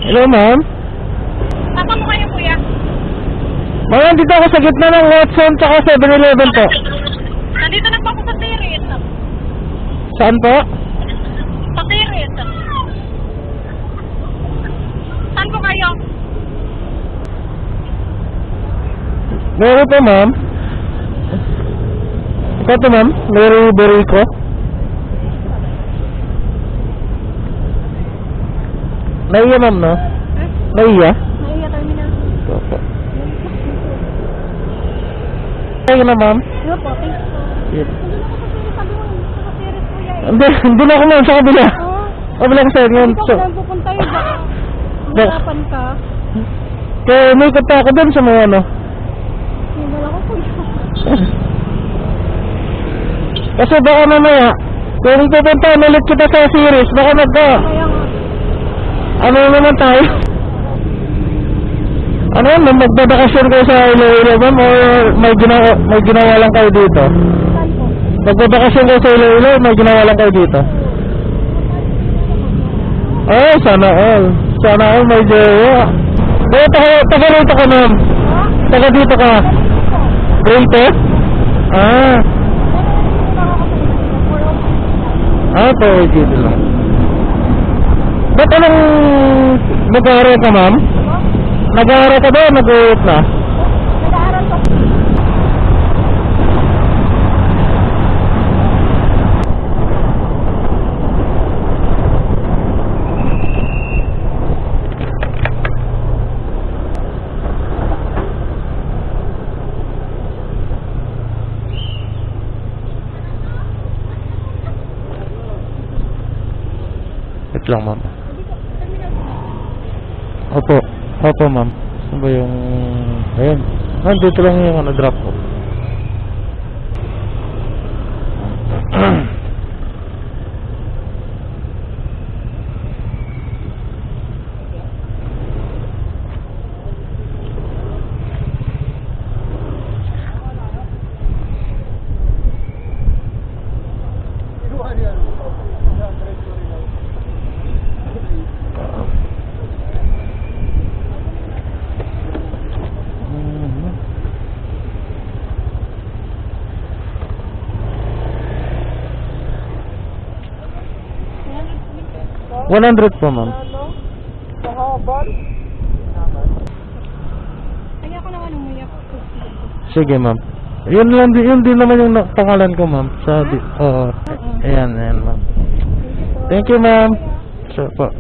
Hello, ma'am. Tama mo kayo, kuya. Ma'am, dito ako sa gitna ng Watson tsaka 7-Eleven po. Nandito na po ako sa Tirit. Saan po? Sa Tirit. Saan po kayo? Mary po, ma'am. Ito to, ma'am. Mary Berico. Naiya, ma'am, no? Naiya? Naiya terminal. Opo. Kaya na, ma'am. Ano po? Thanks po. Yes. Nandun ako sa Tirit, sabi mo. Sa Tirit, kuya. Hindi na ako, ma'am. Sa kabila. Oo. Kabilang side ngayon. Ikaw So, kung pupunta yun, baka mahirapan ka. kaya may kata ako dun sa mga ano. Hindi ako, kuya. Kasi baka mamaya, kung pupunta ulit kita sa series, baka Kaya nga. ano naman tayo? Ano yan, magbabakasyon kayo sa Iloilo, ma'am, or may ginawa lang kayo dito? Saan po? Magbabakasyon kayo sa Iloilo, may ginawa lang kayo dito? Oh, sana all. Sana all may jowa. Taga rito ka, ma'am. Ha? Taga dito ka. Rito? Ah. Po, dito lang. Ba't anong nag-aaral ka, ma'am? Nag-aaral ka ba o nag-uut na? Nag-aaral ko. Wait lang, ma'am. Opo. Opo, ma'am. Saan ba yung... Ayun. Dito lang yung ano, drop ko. $100 po, ma'am. Kaya ko naman umuyak. Sige, ma'am. Yun din naman yung pangalan ko, ma'am. Oo. Ayan, ma'am. Thank you, ma'am. Sure po.